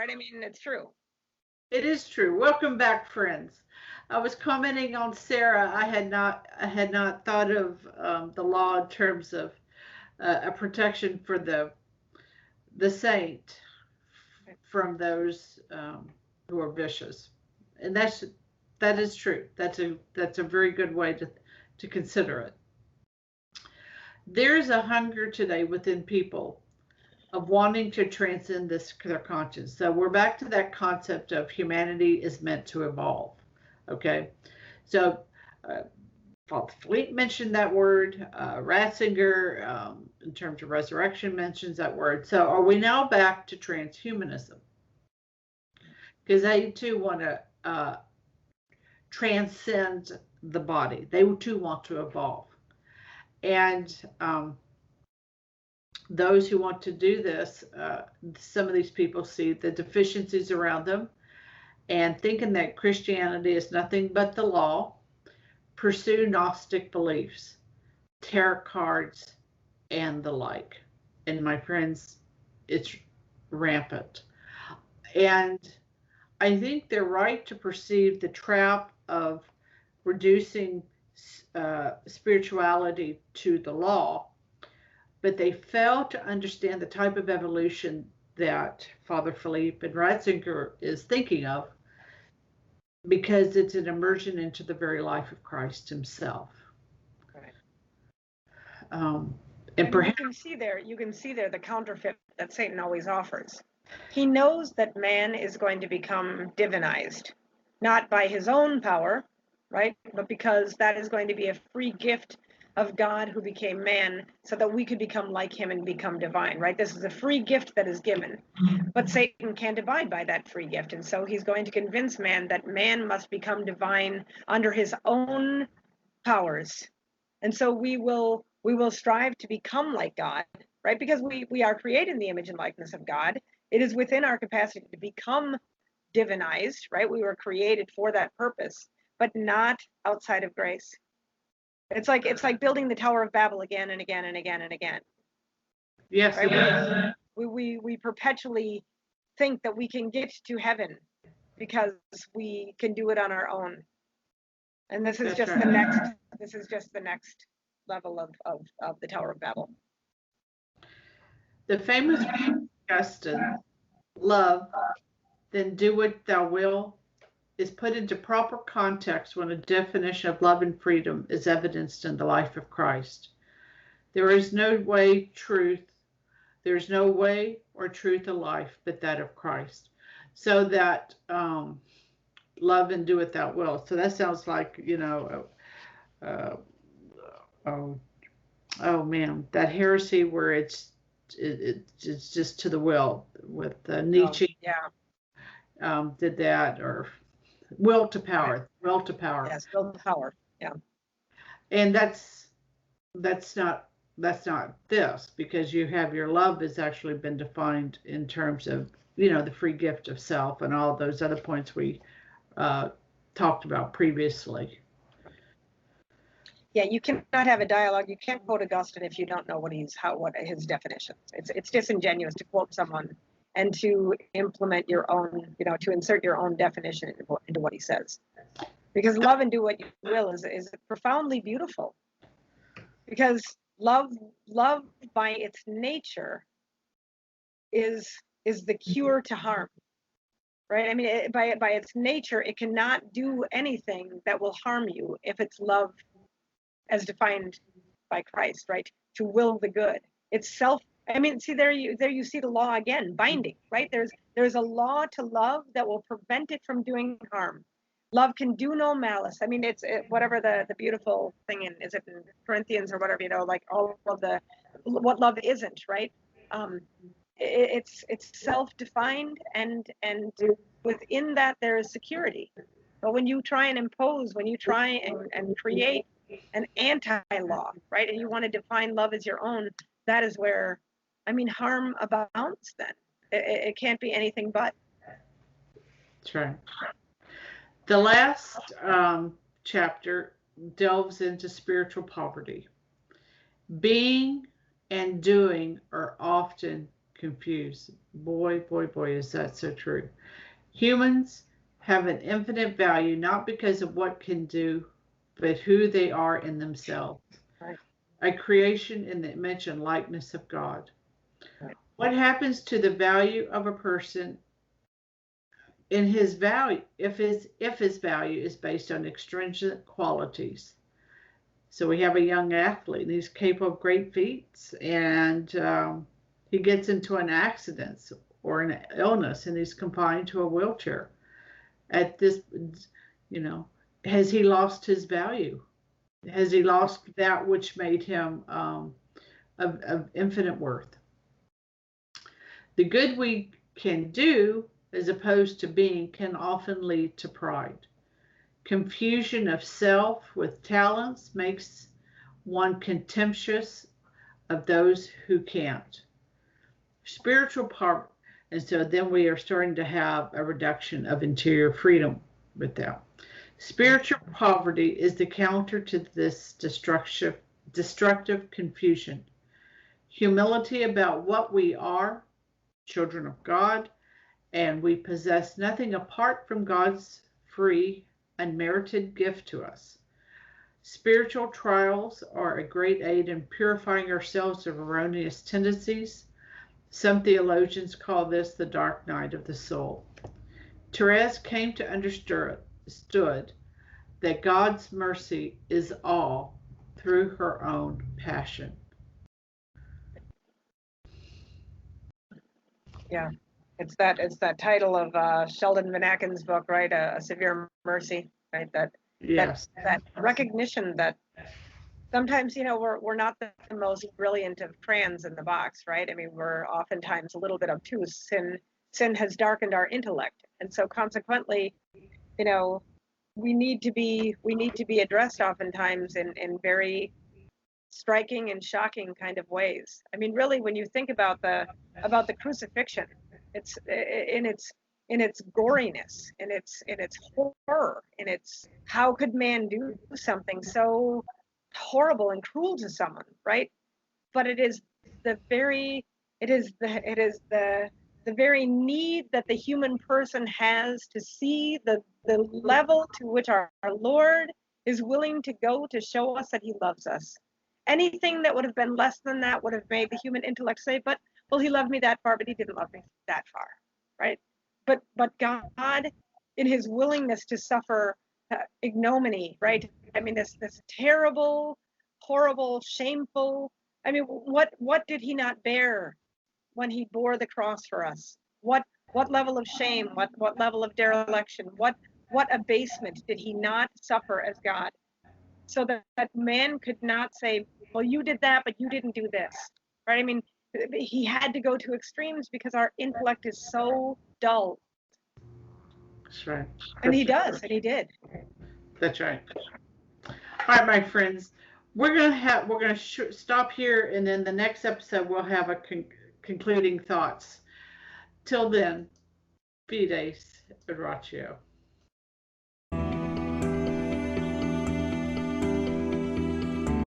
right? I mean, it's true. It is true. Welcome back, friends. I was commenting on Sarah. I had not thought of the law in terms of a protection for the saint from those who are vicious, and that is true. That's a very good way to consider it. There's a hunger today within people of wanting to transcend their conscience. So we're back to that concept of humanity is meant to evolve. Okay, so uh, Philippe mentioned that word. Ratzinger, in terms of resurrection, mentions that word. So are we now back to transhumanism? Because they too want to transcend the body. They too want to evolve. And those who want to do this, some of these people see the deficiencies around them and thinking that Christianity is nothing but the law, pursue Gnostic beliefs, tarot cards, and the like. And my friends, it's rampant. And I think they're right to perceive the trap of reducing spirituality to the law, but they fail to understand the type of evolution that Father Philippe and Ratzinger is thinking of, because it's an immersion into the very life of Christ himself. Right. And perhaps you can see there the counterfeit that Satan always offers. He knows that man is going to become divinized, not by his own power, right? But because that is going to be a free gift of God who became man so that we could become like him and become divine, right? This is a free gift that is given. But Satan can't abide by that free gift. And so he's going to convince man that man must become divine under his own powers. And so we will strive to become like God, right? Because we are created in the image and likeness of God. It is within our capacity to become divinized, right? We were created for that purpose, but not outside of grace. It's like building the Tower of Babel again and again and again and again. yes, right? yes. We perpetually think that we can get to heaven because we can do it on our own. And this is just the next level of the Tower of Babel. The famous Augustine, love, then do what thou will, is put into proper context when a definition of love and freedom is evidenced in the life of Christ. There is no way or truth of life but that of Christ. So that love and do it thou will. So that sounds like, oh man, that heresy where it's just to the will with Nietzsche. Did that, or will to power. Yes, will to power. Yeah. And that's not this, because you have your love has actually been defined in terms of the free gift of self and all those other points we talked about previously. Yeah, you cannot have a dialogue. You can't quote Augustine if you don't know what his definitions. It's disingenuous to quote someone and to implement your own, to insert your own definition into what he says. Because love and do what you will is profoundly beautiful. Because love by its nature is the cure to harm. Right? I mean, by its nature, it cannot do anything that will harm you if it's love as defined by Christ, right? To will the good. It's self. I mean, see there you see the law again, binding, right? There's a law to love that will prevent it from doing harm. Love can do no malice. I mean, whatever the beautiful thing is it in Corinthians or whatever, like all of what love isn't, right? It's self-defined and within that there is security. But when you try and impose, when you try and create an anti-law, right, and you want to define love as your own, that is where, harm abounds. Then it can't be anything but. That's right. The last chapter delves into spiritual poverty. Being and doing are often confused. Boy, boy, boy, is that so true. Humans have an infinite value not because of what can do, but who they are in themselves. Right. A creation in the image and likeness of God. Right. What happens to the value of a person in his value if his value is based on extrinsic qualities? So we have a young athlete, and he's capable of great feats, and he gets into an accident or an illness, and he's confined to a wheelchair. At this, has he lost his value? Has he lost that which made him of infinite worth? The good we can do, as opposed to being, can often lead to pride. Confusion of self with talents makes one contemptuous of those who can't. Spiritual poverty, and so then we are starting to have a reduction of interior freedom with that. Spiritual poverty is the counter to this destructive confusion. Humility about what we are, children of God, and we possess nothing apart from God's free, unmerited gift to us. Spiritual trials are a great aid in purifying ourselves of erroneous tendencies. Some theologians call this the dark night of the soul. Therese came to understood that God's mercy is all through her own passion. Yeah, it's that title of Sheldon Van Aken's book, right? A Severe Mercy, right? Yes. That recognition that sometimes, we're not the most brilliant of crayons in the box, right? I mean, we're oftentimes a little bit obtuse. Sin has darkened our intellect, and so consequently, we need to be addressed oftentimes in very striking and shocking kind of ways. I mean, really, when you think about the crucifixion, it's in its goriness, in its horror, in its how could man do something so horrible and cruel to someone, right? But it is the very need that the human person has to see the level to which our Lord is willing to go to show us that he loves us. Anything that would have been less than that would have made the human intellect say, but, well, he loved me that far, but he didn't love me that far, right? But God, in his willingness to suffer ignominy, right? I mean, this terrible, horrible, shameful, I mean, what did he not bear when he bore the cross for us? What level of shame, what level of dereliction, what abasement did he not suffer as God? So that man could not say, well, you did that, but you didn't do this, right? I mean, he had to go to extremes because our intellect is so dull. That's right. And he does, and he did. That's right. All right, my friends, we're gonna stop here, and then the next episode we'll have a concluding thoughts. Till then, Fides et Ratio.